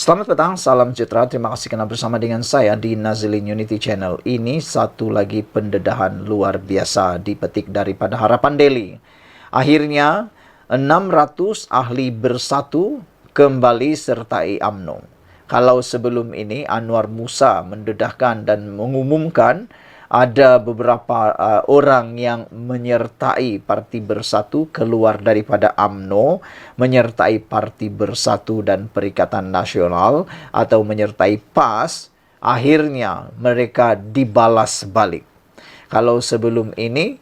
Selamat petang, salam sejahtera. Terima kasih kerana bersama dengan saya di Nazilin Unity Channel. Ini satu lagi pendedahan luar biasa dipetik daripada Harapan Daily. Akhirnya, 600 ahli bersatu kembali sertai UMNO. Kalau sebelum ini Anwar Musa mendedahkan dan mengumumkan ada beberapa orang yang menyertai Parti Bersatu keluar daripada UMNO, menyertai Parti Bersatu dan Perikatan Nasional atau menyertai PAS, akhirnya mereka dibalas balik. Kalau sebelum ini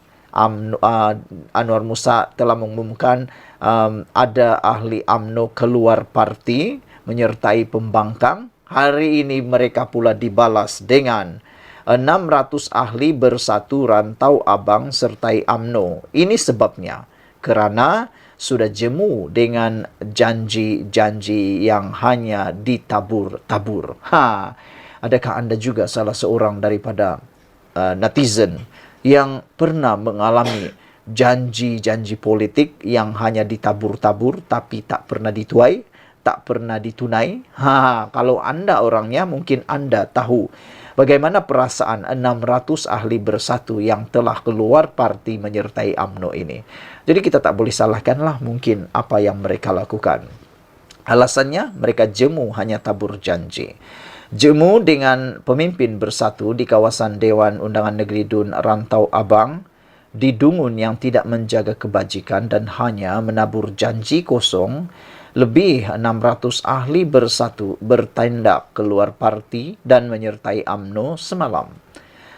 Anwar Musa telah mengumumkan ada ahli UMNO keluar parti menyertai pembangkang, hari ini mereka pula dibalas dengan 600 ahli bersatu Rantau Abang sertai UMNO. Ini sebabnya kerana sudah jemu dengan janji-janji yang hanya ditabur-tabur. Adakah anda juga salah seorang daripada netizen yang pernah mengalami janji-janji politik yang hanya ditabur-tabur tapi tak pernah dituai, tak pernah ditunai? Kalau anda orangnya, mungkin anda tahu bagaimana perasaan 600 ahli bersatu yang telah keluar parti menyertai UMNO ini. Jadi kita tak boleh salahkanlah mungkin apa yang mereka lakukan. Alasannya mereka jemu hanya tabur janji. Jemu dengan pemimpin bersatu di kawasan Dewan Undangan Negeri Dun Rantau Abang di Dungun yang tidak menjaga kebajikan dan hanya menabur janji kosong. Lebih 600 ahli bersatu bertindak keluar parti dan menyertai UMNO semalam.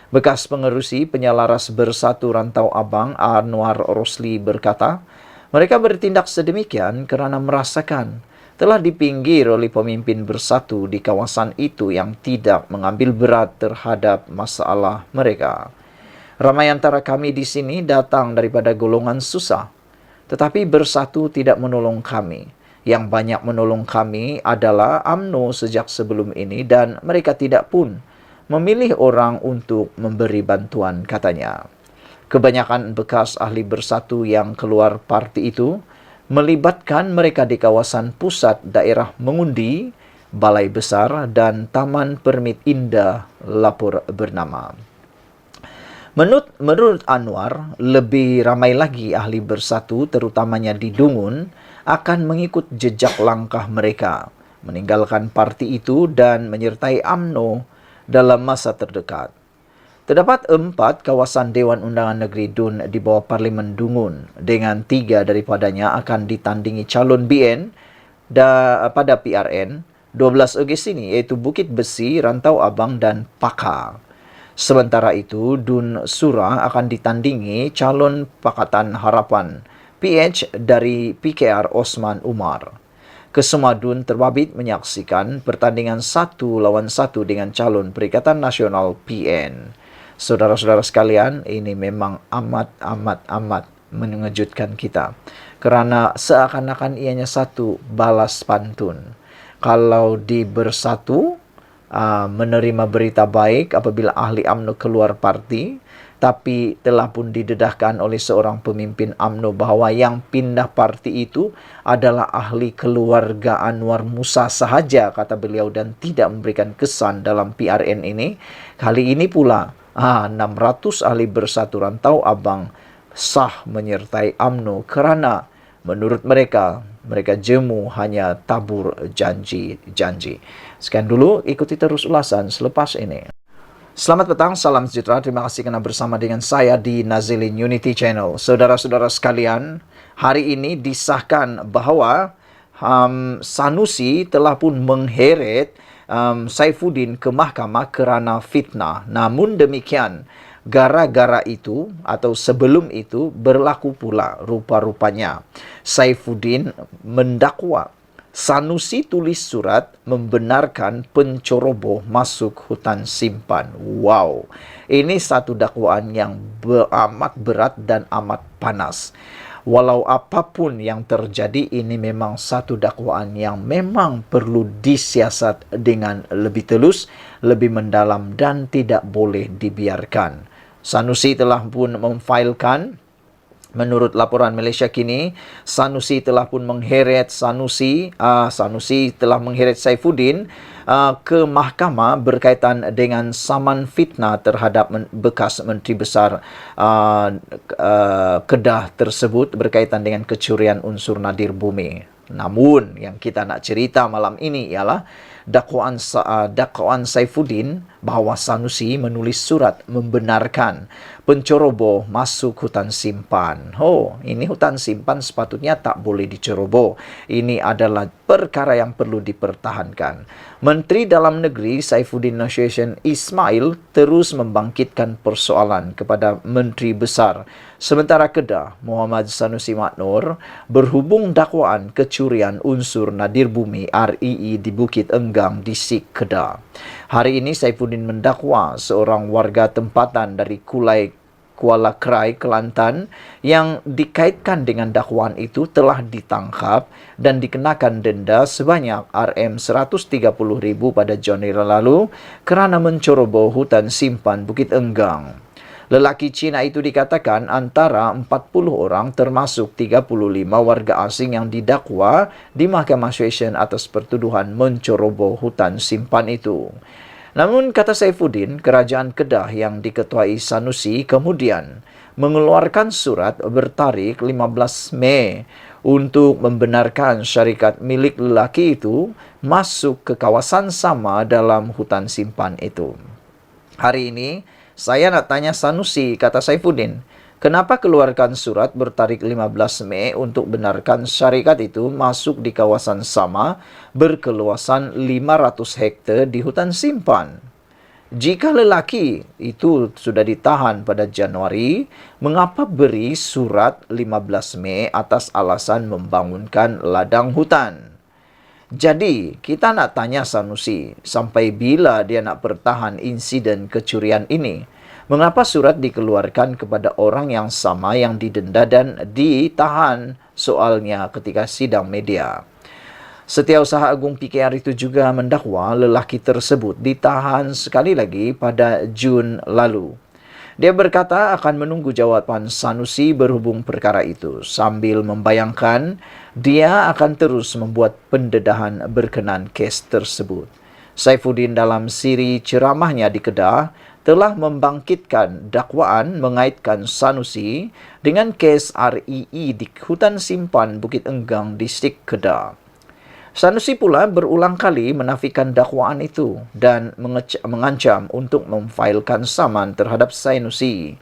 Bekas pengerusi penyalaras Bersatu Rantau Abang Anwar Rosli berkata, mereka bertindak sedemikian kerana merasakan telah dipinggir oleh pemimpin bersatu di kawasan itu yang tidak mengambil berat terhadap masalah mereka. Ramai antara kami di sini datang daripada golongan susah, tetapi bersatu tidak menolong kami. Yang banyak menolong kami adalah UMNO sejak sebelum ini dan mereka tidak pun memilih orang untuk memberi bantuan, katanya. Kebanyakan bekas ahli bersatu yang keluar parti itu melibatkan mereka di kawasan pusat daerah mengundi, balai besar dan taman permit indah lapor bernama. Menurut Anwar, lebih ramai lagi ahli bersatu terutamanya di Dungun akan mengikut jejak langkah mereka, meninggalkan parti itu dan menyertai UMNO dalam masa terdekat. Terdapat 4 kawasan Dewan Undangan Negeri Dun di bawah Parlimen Dungun, dengan 3 daripadanya akan ditandingi calon BN pada PRN 12 Ogos ini, iaitu Bukit Besi, Rantau Abang dan Paka. Sementara itu, Dun Surah akan ditandingi calon Pakatan Harapan PH dari PKR Osman Umar. Kesemua Dun terbabit menyaksikan pertandingan 1 lawan 1 dengan calon Perikatan Nasional PN. Saudara-saudara sekalian, ini memang amat mengejutkan kita. Kerana seakan-akan ianya satu balas pantun. Kalau di Bersatu menerima berita baik apabila ahli UMNO keluar parti, tapi telah pun didedahkan oleh seorang pemimpin UMNO bahawa yang pindah parti itu adalah ahli keluarga Anwar Musa sahaja, kata beliau, dan tidak memberikan kesan dalam PRN ini. Kali ini pula 600 ahli Bersatu Rantau Abang sah menyertai UMNO kerana menurut mereka jemu hanya tabur janji-janji. Sekian dulu, ikuti terus ulasan selepas ini. Selamat petang, salam sejahtera. Terima kasih kerana bersama dengan saya di Nazilin Unity Channel. Saudara-saudara sekalian, hari ini disahkan bahawa Sanusi telah pun mengheret Saifuddin ke mahkamah kerana fitnah. Namun demikian, gara-gara itu atau sebelum itu berlaku pula rupa-rupanya Saifuddin mendakwa Sanusi tulis surat membenarkan pencoroboh masuk hutan simpan. Wow, ini satu dakwaan yang amat berat dan amat panas. Walau apapun yang terjadi, ini memang satu dakwaan yang memang perlu disiasat dengan lebih telus, lebih mendalam dan tidak boleh dibiarkan. Sanusi telah pun memfailkan Menurut laporan Malaysia Kini, Sanusi telah mengheret Saifuddin ke mahkamah berkaitan dengan saman fitnah terhadap bekas Menteri Besar Kedah tersebut berkaitan dengan kecurian unsur nadir bumi. Namun, yang kita nak cerita malam ini ialah dakwaan Saifuddin bahawa Sanusi menulis surat membenarkan penceroboh masuk hutan simpan. Ini hutan simpan sepatutnya tak boleh diceroboh. Ini adalah perkara yang perlu dipertahankan. Menteri Dalam Negeri Saifuddin Nasution Ismail terus membangkitkan persoalan kepada Menteri Besar Sementara Kedah Muhammad Sanusi Maknor berhubung dakwaan kecurian unsur nadir bumi REE di Bukit Enggang, Distrik Kedah. Hari ini Saifuddin mendakwa seorang warga tempatan dari Kuala Krai, Kelantan yang dikaitkan dengan dakwaan itu telah ditangkap dan dikenakan denda sebanyak RM130,000 pada Januari lalu kerana menceroboh hutan simpan Bukit Enggang. Lelaki Cina itu dikatakan antara 40 orang termasuk 35 warga asing yang didakwa di Mahkamah Session atas pertuduhan menceroboh hutan simpan itu. Namun, kata Saifuddin, kerajaan Kedah yang diketuai Sanusi kemudian mengeluarkan surat bertarikh 15 Mei untuk membenarkan syarikat milik lelaki itu masuk ke kawasan sama dalam hutan simpan itu. Hari ini, saya nak tanya Sanusi, kata Saifuddin, kenapa keluarkan surat bertarikh 15 Mei untuk benarkan syarikat itu masuk di kawasan sama berkeluasan 500 hektar di hutan simpan? Jika lelaki itu sudah ditahan pada Januari, mengapa beri surat 15 Mei atas alasan membangunkan ladang hutan? Jadi, kita nak tanya Sanusi, sampai bila dia nak bertahan insiden kecurian ini? Mengapa surat dikeluarkan kepada orang yang sama yang didenda dan ditahan soalnya ketika sidang media? Setiausaha Agung PKR itu juga mendakwa lelaki tersebut ditahan sekali lagi pada Jun lalu. Dia berkata akan menunggu jawapan Sanusi berhubung perkara itu sambil membayangkan dia akan terus membuat pendedahan berkenaan kes tersebut. Saifuddin dalam siri ceramahnya di Kedah telah membangkitkan dakwaan mengaitkan Sanusi dengan kes REE di hutan simpan Bukit Enggang, Distrik Kedah. Sanusi pula berulang kali menafikan dakwaan itu dan mengancam untuk memfailkan saman terhadap Sanusi.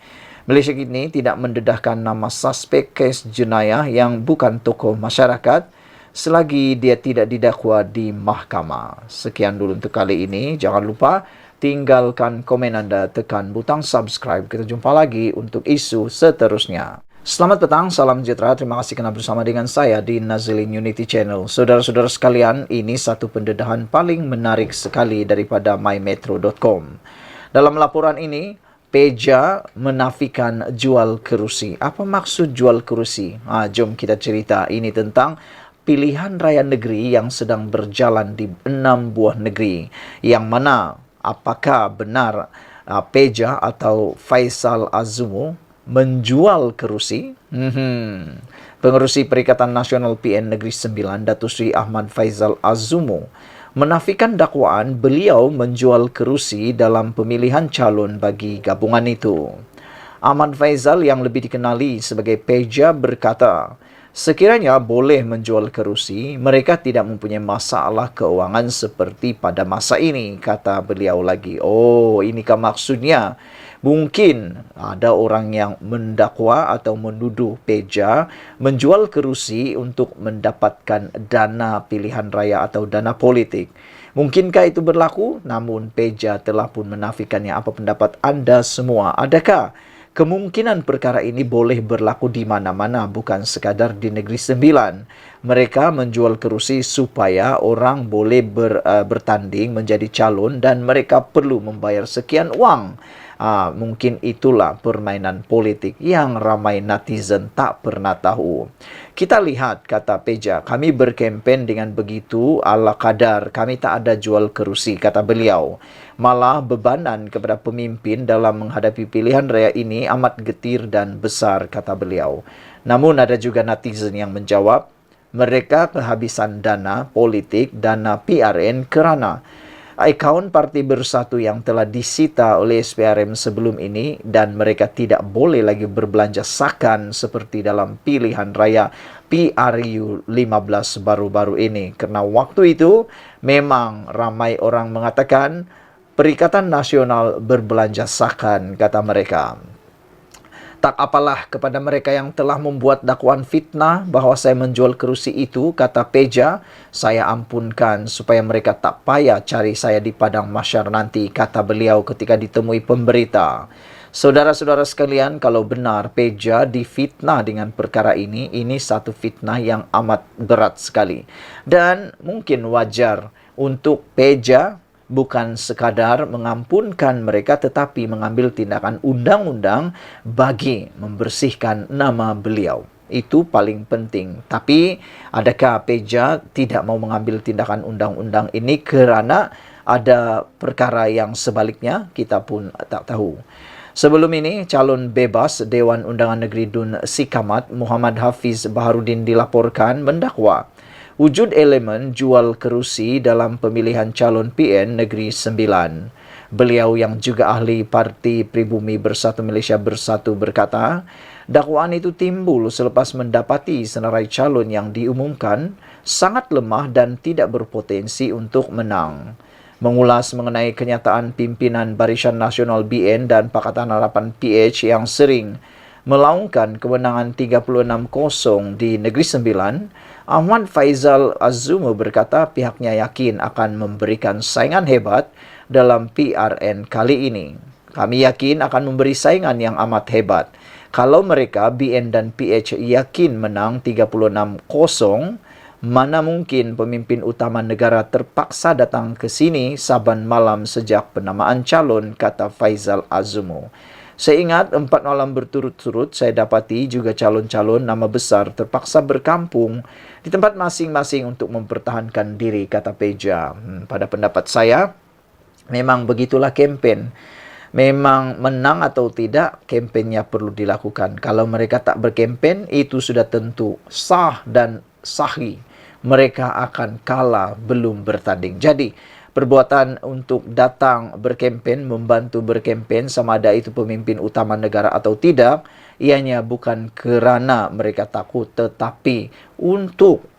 Malaysia Kini tidak mendedahkan nama suspek kes jenayah yang bukan tokoh masyarakat selagi dia tidak didakwa di mahkamah. Sekian dulu untuk kali ini. Jangan lupa tinggalkan komen anda, tekan butang subscribe. Kita jumpa lagi untuk isu seterusnya. Selamat petang, salam sejahtera. Terima kasih kerana bersama dengan saya di Nazilin Unity Channel. Saudara-saudara sekalian, ini satu pendedahan paling menarik sekali daripada mymetro.com. Dalam laporan ini, Peja menafikan jual kerusi. Apa maksud jual kerusi? Jom kita cerita. Ini tentang pilihan raya negeri yang sedang berjalan di 6 buah negeri. Yang mana, apakah benar Peja atau Faisal Azumu menjual kerusi? Pengerusi Perikatan Nasional PN Negeri Sembilan, Datuk Seri Ahmad Faisal Azumu, menafikan dakwaan beliau menjual kerusi dalam pemilihan calon bagi gabungan itu. Ahmad Faisal yang lebih dikenali sebagai Peja berkata, sekiranya boleh menjual kerusi, mereka tidak mempunyai masalah keuangan seperti pada masa ini, kata beliau lagi. Inikah maksudnya? Mungkin ada orang yang mendakwa atau menuduh Peja menjual kerusi untuk mendapatkan dana pilihan raya atau dana politik. Mungkinkah itu berlaku? Namun Peja telah pun menafikannya. Apa pendapat anda semua? Adakah kemungkinan perkara ini boleh berlaku di mana-mana, bukan sekadar di Negeri Sembilan? Mereka menjual kerusi supaya orang boleh bertanding menjadi calon dan mereka perlu membayar sekian uang. Mungkin itulah permainan politik yang ramai netizen tak pernah tahu. Kita lihat, kata Peja, kami berkempen dengan begitu ala kadar, kami tak ada jual kerusi, kata beliau. Malah bebanan kepada pemimpin dalam menghadapi pilihan raya ini amat getir dan besar, kata beliau. Namun ada juga netizen yang menjawab, mereka kehabisan dana politik, dana PRN kerana akaun Parti Bersatu yang telah disita oleh SPRM sebelum ini dan mereka tidak boleh lagi berbelanja sakan seperti dalam pilihan raya PRU 15 baru-baru ini. Kerana waktu itu memang ramai orang mengatakan Perikatan Nasional berbelanja sakan, kata mereka. Tak apalah kepada mereka yang telah membuat dakwaan fitnah bahawa saya menjual kerusi itu, kata Peja, saya ampunkan supaya mereka tak payah cari saya di padang mahsyar nanti, kata beliau ketika ditemui pemberita. Saudara-saudara sekalian, kalau benar Peja difitnah dengan perkara ini satu fitnah yang amat berat sekali. Dan mungkin wajar untuk Peja bukan sekadar mengampunkan mereka tetapi mengambil tindakan undang-undang bagi membersihkan nama beliau. Itu paling penting. Tapi adakah Peja tidak mau mengambil tindakan undang-undang ini kerana ada perkara yang sebaliknya? Kita pun tak tahu. Sebelum ini, calon bebas Dewan Undangan Negeri Dun Sikamat Muhammad Hafiz Baharudin dilaporkan mendakwa wujud elemen jual kerusi dalam pemilihan calon PN Negeri Sembilan. Beliau yang juga ahli Parti Pribumi Bersatu Malaysia Bersatu berkata, dakwaan itu timbul selepas mendapati senarai calon yang diumumkan sangat lemah dan tidak berpotensi untuk menang. Mengulas mengenai kenyataan pimpinan Barisan Nasional BN dan Pakatan Harapan PH yang sering melaungkan kemenangan 36-0 di Negeri Sembilan, Ahmad Faizal Azumu berkata pihaknya yakin akan memberikan saingan hebat dalam PRN kali ini. Kami yakin akan memberi saingan yang amat hebat. Kalau mereka BN dan PH yakin menang 36-0, mana mungkin pemimpin utama negara terpaksa datang ke sini saban malam sejak penamaan calon, kata Faizal Azumu. Saya ingat 4 malam berturut-turut saya dapati juga calon-calon nama besar terpaksa berkampung di tempat masing-masing untuk mempertahankan diri, kata Peja. Pada pendapat saya, memang begitulah kempen. Memang menang atau tidak, kempennya perlu dilakukan. Kalau mereka tak berkempen, itu sudah tentu sah dan sahih. Mereka akan kalah belum bertanding. Jadi, perbuatan untuk datang berkempen, membantu berkempen sama ada itu pemimpin utama negara atau tidak, ianya bukan kerana mereka takut tetapi untuk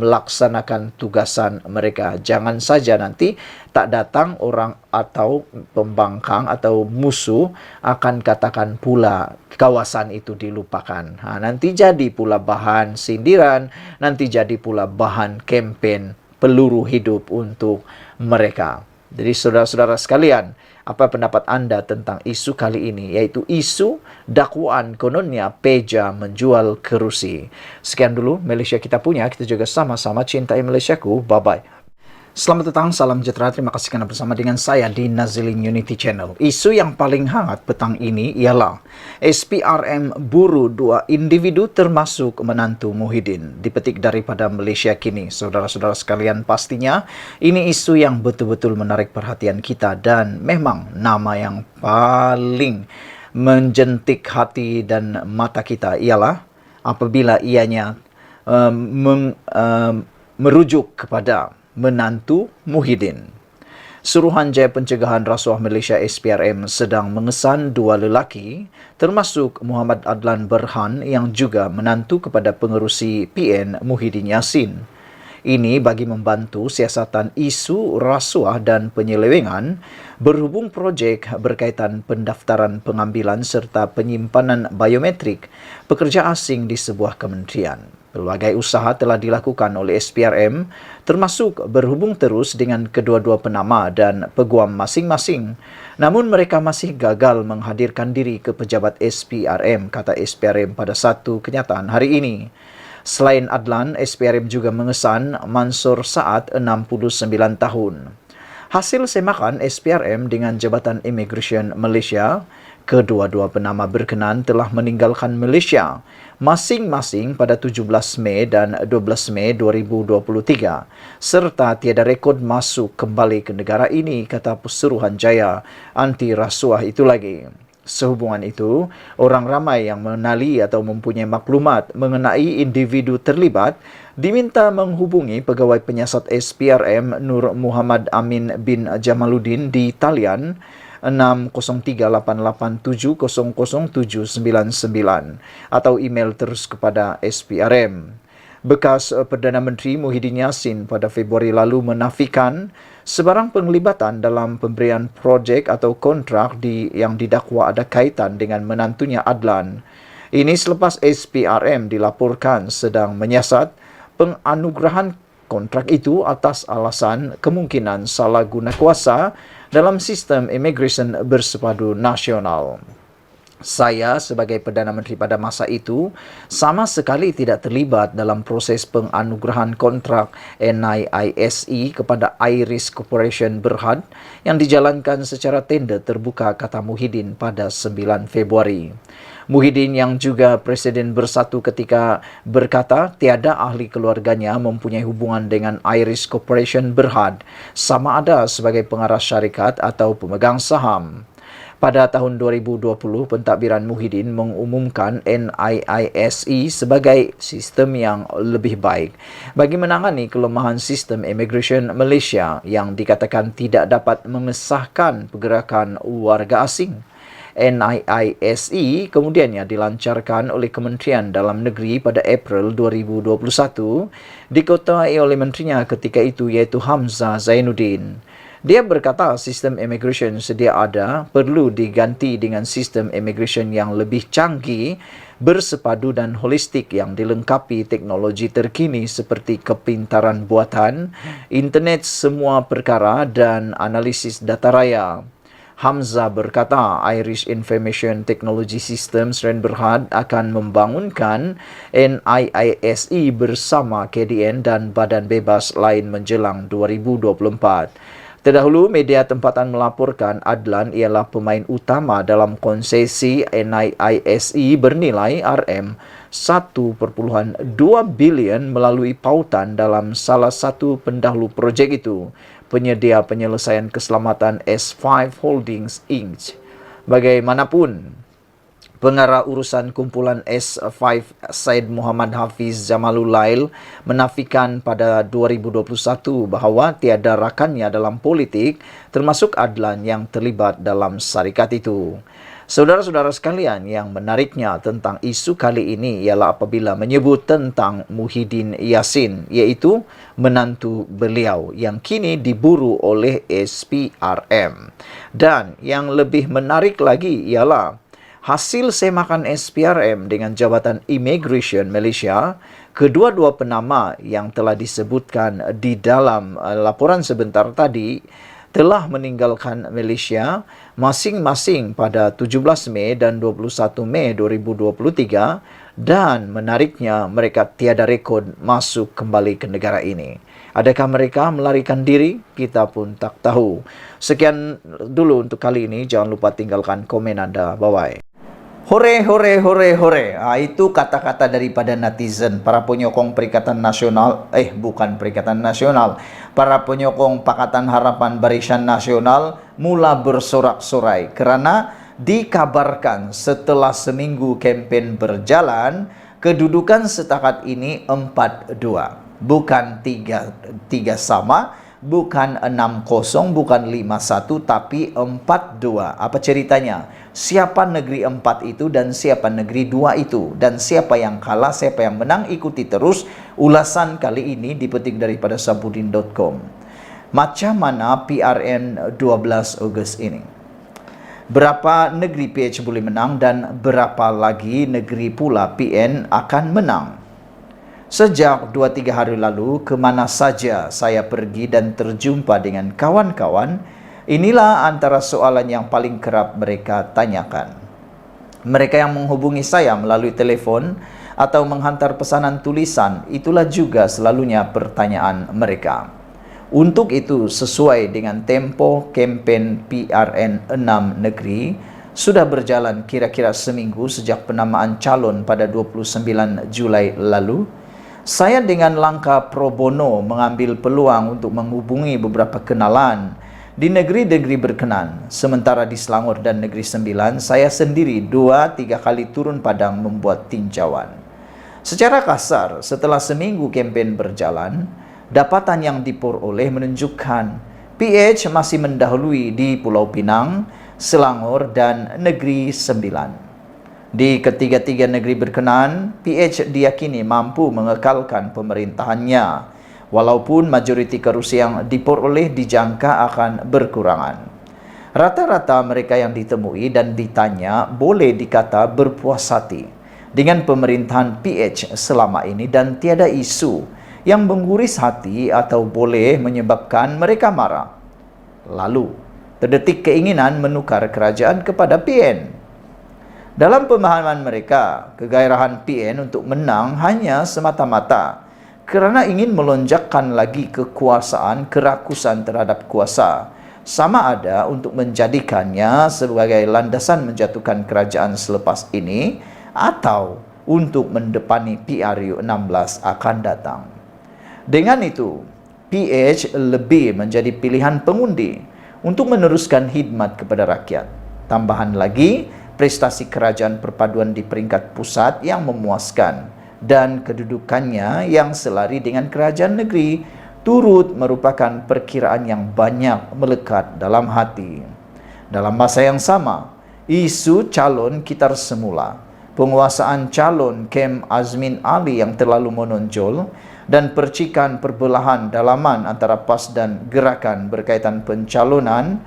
melaksanakan tugasan mereka. Jangan saja nanti tak datang orang atau pembangkang atau musuh akan katakan pula kawasan itu dilupakan. Nanti jadi pula bahan sindiran, nanti jadi pula bahan kempen peluru hidup untuk mereka. Jadi saudara-saudara sekalian, apa pendapat anda tentang isu kali ini? Yaitu isu dakwaan kononnya Peja menjual kerusi. Sekian dulu Malaysia kita punya. Kita juga sama-sama cintai Malaysiaku. Bye-bye. Selamat datang, salam sejahtera. Terima kasih kerana bersama dengan saya di Nazilin Unity Channel. Isu yang paling hangat petang ini ialah SPRM buru 2 individu termasuk menantu Muhyiddin. Dipetik daripada Malaysia Kini. Saudara-saudara sekalian, pastinya ini isu yang betul-betul menarik perhatian kita dan memang nama yang paling menjentik hati dan mata kita ialah apabila ianya merujuk kepada menantu Muhyiddin. Suruhanjaya Pencegahan Rasuah Malaysia SPRM sedang mengesan 2 lelaki termasuk Muhammad Adlan Berhan yang juga menantu kepada pengerusi PN Muhyiddin Yassin. Ini bagi membantu siasatan isu rasuah dan penyelewengan berhubung projek berkaitan pendaftaran pengambilan serta penyimpanan biometrik pekerja asing di sebuah kementerian. Pelbagai usaha telah dilakukan oleh SPRM termasuk berhubung terus dengan kedua-dua penama dan peguam masing-masing. Namun mereka masih gagal menghadirkan diri ke pejabat SPRM, kata SPRM pada satu kenyataan hari ini. Selain Adlan, SPRM juga mengesan Mansur Saad 69 tahun. Hasil semakan SPRM dengan Jabatan Immigration Malaysia, kedua-dua penama berkenan telah meninggalkan Malaysia masing-masing pada 17 Mei dan 12 Mei 2023 serta tiada rekod masuk kembali ke negara ini, kata Suruhanjaya Anti Rasuah itu lagi. Sehubungan itu, orang ramai yang mengenali atau mempunyai maklumat mengenai individu terlibat diminta menghubungi Pegawai Penyiasat SPRM Nur Muhammad Amin bin Jamaluddin di talian 60388700799 atau email terus kepada SPRM. Bekas Perdana Menteri Muhyiddin Yassin pada Februari lalu menafikan sebarang penglibatan dalam pemberian projek atau kontrak yang didakwa ada kaitan dengan menantunya Adlan. Ini selepas SPRM dilaporkan sedang menyiasat penganugerahan kontrak itu atas alasan kemungkinan salah guna kuasa dalam sistem imigresen bersepadu nasional. Saya sebagai Perdana Menteri pada masa itu sama sekali tidak terlibat dalam proses penganugerahan kontrak NIISE kepada Iris Corporation Berhad yang dijalankan secara tender terbuka, kata Muhyiddin pada 9 Februari. Muhyiddin yang juga Presiden Bersatu ketika berkata tiada ahli keluarganya mempunyai hubungan dengan Iris Corporation Berhad sama ada sebagai pengarah syarikat atau pemegang saham. Pada tahun 2020, pentadbiran Muhyiddin mengumumkan NIISE sebagai sistem yang lebih baik bagi menangani kelemahan sistem imigresen Malaysia yang dikatakan tidak dapat mengesahkan pergerakan warga asing. NIISE kemudiannya dilancarkan oleh Kementerian Dalam Negeri pada April 2021, diketuai oleh menterinya ketika itu iaitu Hamzah Zainuddin. Dia berkata sistem imigresen sedia ada perlu diganti dengan sistem imigresen yang lebih canggih, bersepadu dan holistik yang dilengkapi teknologi terkini seperti kepintaran buatan, internet semua perkara dan analisis data raya. Hamzah berkata Irish Information Technology Systems Berhad akan membangunkan NIISE bersama KDN dan badan bebas lain menjelang 2024. Terdahulu, media tempatan melaporkan Adlan ialah pemain utama dalam konsesi NIISE bernilai RM1.2 bilion melalui pautan dalam salah satu pendahulu projek itu, penyedia penyelesaian keselamatan S5 Holdings Inc. Bagaimanapun, pengarah urusan kumpulan S5 Said Muhammad Hafiz Jamalul Lail menafikan pada 2021 bahawa tiada rakannya dalam politik termasuk Adlan yang terlibat dalam syarikat itu. Saudara-saudara sekalian, yang menariknya tentang isu kali ini ialah apabila menyebut tentang Muhyiddin Yassin, iaitu menantu beliau yang kini diburu oleh SPRM. Dan yang lebih menarik lagi ialah hasil semakan SPRM dengan Jabatan Immigration Malaysia, kedua-dua penama yang telah disebutkan di dalam laporan sebentar tadi telah meninggalkan Malaysia masing-masing pada 17 Mei dan 21 Mei 2023 dan menariknya mereka tiada rekod masuk kembali ke negara ini. Adakah mereka melarikan diri? Kita pun tak tahu. Sekian dulu untuk kali ini. Jangan lupa tinggalkan komen Anda. Bye-bye. Hore, hore, hore, hore. Itu kata-kata daripada netizen, para penyokong Perikatan Nasional, bukan Perikatan Nasional, para penyokong Pakatan Harapan Barisan Nasional mula bersorak-sorai kerana dikabarkan setelah seminggu kempen berjalan, kedudukan setakat ini 4-2. Bukan 3 sama, bukan 6-0, bukan 5-1, tapi 4-2. Apa ceritanya? Siapa negeri 4 itu dan siapa negeri 2 itu, dan siapa yang kalah, siapa yang menang, ikuti terus ulasan kali ini dipetik daripada Sabudin.com. Macam mana PRN 12 Ogos ini? Berapa negeri PH boleh menang dan berapa lagi negeri pula PN akan menang? Sejak 2-3 hari lalu, kemana saja saya pergi dan terjumpa dengan kawan-kawan, inilah antara soalan yang paling kerap mereka tanyakan. Mereka yang menghubungi saya melalui telefon atau menghantar pesanan tulisan, itulah juga selalunya pertanyaan mereka. Untuk itu, sesuai dengan tempo kempen PRN 6 negeri, sudah berjalan kira-kira seminggu sejak penamaan calon pada 29 Julai lalu, saya dengan langkah pro bono mengambil peluang untuk menghubungi beberapa kenalan di negeri-negeri berkenan. Sementara di Selangor dan Negeri Sembilan, saya sendiri 2-3 kali turun padang membuat tinjauan. Secara kasar, setelah seminggu kempen berjalan, dapatan yang diperoleh menunjukkan PH masih mendahului di Pulau Pinang, Selangor, dan Negeri Sembilan. Di ketiga-tiga negeri berkenan, PH diyakini mampu mengekalkan pemerintahannya, walaupun majoriti kerusi yang diperoleh dijangka akan berkurangan. Rata-rata mereka yang ditemui dan ditanya boleh dikata berpuas hati dengan pemerintahan PH selama ini dan tiada isu yang mengguris hati atau boleh menyebabkan mereka marah. Lalu, terdetik keinginan menukar kerajaan kepada PN. Dalam pemahaman mereka, kegairahan PN untuk menang hanya semata-mata kerana ingin melonjakkan lagi kekuasaan, kerakusan terhadap kuasa, sama ada untuk menjadikannya sebagai landasan menjatuhkan kerajaan selepas ini atau untuk mendepani PRU 16 akan datang. Dengan itu, PH lebih menjadi pilihan pengundi untuk meneruskan khidmat kepada rakyat. Tambahan lagi, prestasi kerajaan perpaduan di peringkat pusat yang memuaskan dan kedudukannya yang selari dengan kerajaan negeri turut merupakan perkiraan yang banyak melekat dalam hati. Dalam masa yang sama, isu calon kitar semula, penguasaan calon Kem Azmin Ali yang terlalu menonjol, dan percikan perbelahan dalaman antara PAS dan Gerakan berkaitan pencalonan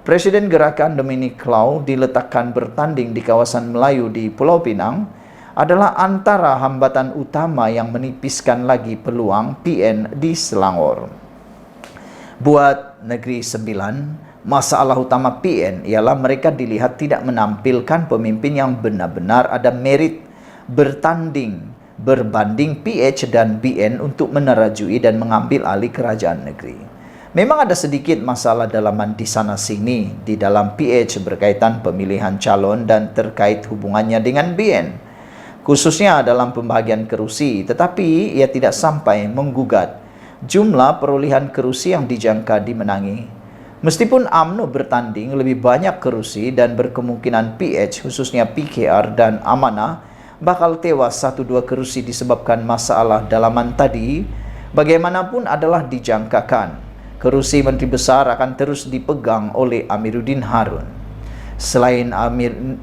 Presiden Gerakan Dominic Lau diletakkan bertanding di kawasan Melayu di Pulau Pinang adalah antara hambatan utama yang menipiskan lagi peluang PN di Selangor. Buat Negeri Sembilan, masalah utama PN ialah mereka dilihat tidak menampilkan pemimpin yang benar-benar ada merit bertanding berbanding PH dan BN untuk menerajui dan mengambil alih kerajaan negeri. Memang ada sedikit masalah dalaman di sana-sini di dalam PH berkaitan pemilihan calon dan terkait hubungannya dengan BN, khususnya dalam pembahagian kerusi, tetapi ia tidak sampai menggugat jumlah perolehan kerusi yang dijangka dimenangi. Meskipun UMNO bertanding lebih banyak kerusi dan berkemungkinan PH khususnya PKR dan Amanah bakal tewas 1-2 kerusi disebabkan masalah dalaman tadi, bagaimanapun adalah dijangkakan kerusi Menteri Besar akan terus dipegang oleh Amiruddin Harun. Selain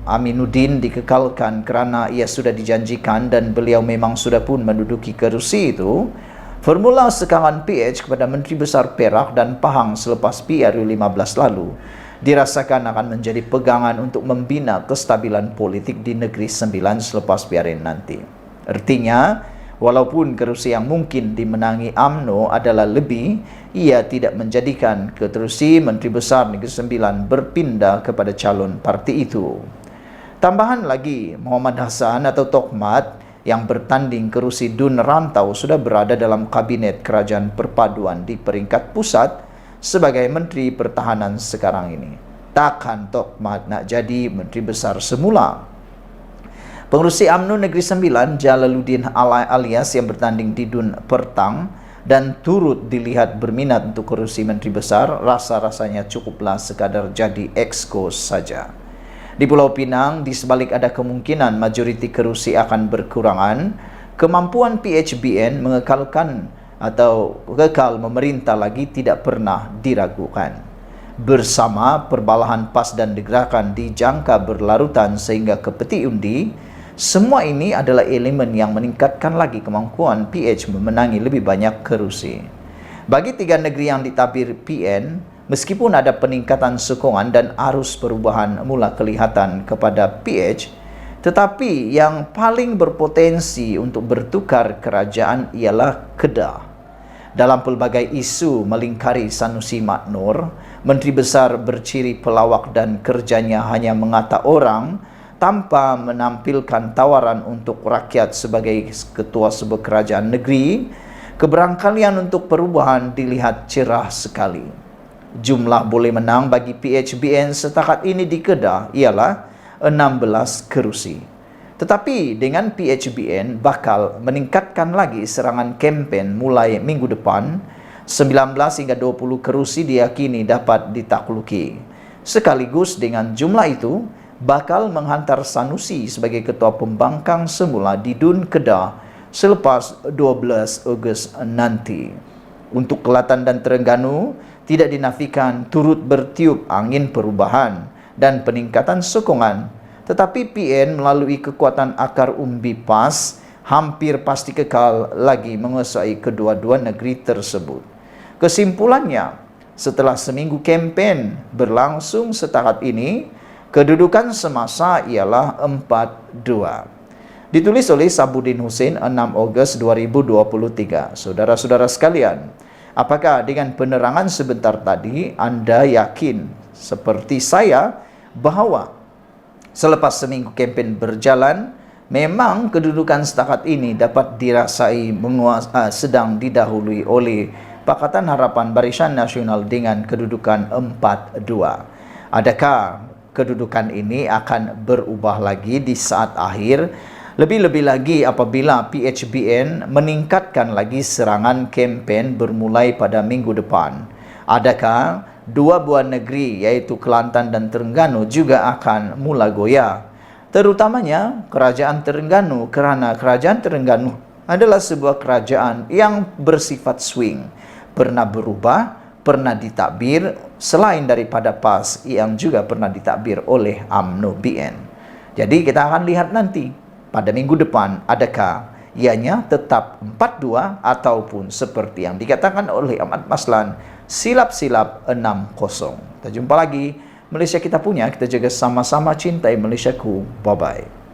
Aminuddin dikekalkan kerana ia sudah dijanjikan dan beliau memang sudah pun menduduki kerusi itu, formula sekangan PH kepada Menteri Besar Perak dan Pahang selepas PRU 15 lalu dirasakan akan menjadi pegangan untuk membina kestabilan politik di Negeri Sembilan selepas PRN nanti. Artinya, walaupun kerusi yang mungkin dimenangi UMNO adalah lebih, ia tidak menjadikan keterusi Menteri Besar Negeri Sembilan berpindah kepada calon parti itu. Tambahan lagi, Muhammad Hassan atau Tokmat yang bertanding kerusi Dun Rantau sudah berada dalam kabinet kerajaan perpaduan di peringkat pusat sebagai Menteri Pertahanan sekarang ini. Takkan Tokmat nak jadi Menteri Besar semula. Pengerusi UMNO Negeri Sembilan, Jalaluddin alias yang bertanding di Dun Pertang dan turut dilihat berminat untuk kerusi Menteri Besar, rasa-rasanya cukuplah sekadar jadi ekskos saja. Di Pulau Pinang, di sebalik ada kemungkinan majoriti kerusi akan berkurangan, kemampuan PHBN mengekalkan atau kekal memerintah lagi tidak pernah diragukan. Bersama perbalahan PAS dan Gerakan dijangka berlarutan sehingga ke peti undi, semua ini adalah elemen yang meningkatkan lagi kemampuan PH memenangi lebih banyak kerusi. Bagi 3 negeri yang ditabir PN, meskipun ada peningkatan sokongan dan arus perubahan mula kelihatan kepada PH, tetapi yang paling berpotensi untuk bertukar kerajaan ialah Kedah. Dalam pelbagai isu melingkari Sanusi Maknur, Menteri Besar berciri pelawak dan kerjanya hanya mengata orang tanpa menampilkan tawaran untuk rakyat sebagai ketua sebuah kerajaan negeri. Keberangkalian untuk perubahan dilihat cerah sekali. Jumlah boleh menang bagi PHBN setakat ini di Kedah ialah 16 kerusi. Tetapi dengan PHBN bakal meningkatkan lagi serangan kempen mulai minggu depan. 19 hingga 20 kerusi diyakini dapat ditakluki. Sekaligus dengan jumlah itu bakal menghantar Sanusi sebagai ketua pembangkang semula di DUN Kedah selepas 12 Ogos nanti. Untuk Kelantan dan Terengganu tidak dinafikan turut bertiup angin perubahan dan peningkatan sokongan, tetapi PN melalui kekuatan akar umbi PAS hampir pasti kekal lagi menguasai kedua-dua negeri tersebut. Kesimpulannya, setelah seminggu kempen berlangsung setakat ini, kedudukan semasa ialah 4-2. Ditulis oleh Sabudin Hussein 6 Ogos 2023. Saudara-saudara sekalian, apakah dengan penerangan sebentar tadi Anda yakin seperti saya bahwa selepas seminggu kempen berjalan, memang kedudukan setakat ini dapat dirasai sedang didahului oleh Pakatan Harapan Barisan Nasional dengan kedudukan 4-2. Adakah kedudukan ini akan berubah lagi di saat akhir? Lebih-lebih lagi apabila PHBN meningkatkan lagi serangan kempen bermulai pada minggu depan. Adakah dua buah negeri yaitu Kelantan dan Terengganu juga akan mula goyah? Terutamanya Kerajaan Terengganu, kerana Kerajaan Terengganu adalah sebuah kerajaan yang bersifat swing. Pernah berubah, pernah ditakbir selain daripada PAS yang juga pernah ditakbir oleh UMNO BN. Jadi kita akan lihat nanti pada minggu depan adakah ianya tetap 4-2 ataupun seperti yang dikatakan oleh Ahmad Maslan silap-silap 6-0. Kita jumpa lagi. Malaysia kita punya, kita jaga sama-sama cintai Malaysiaku. Bye-bye.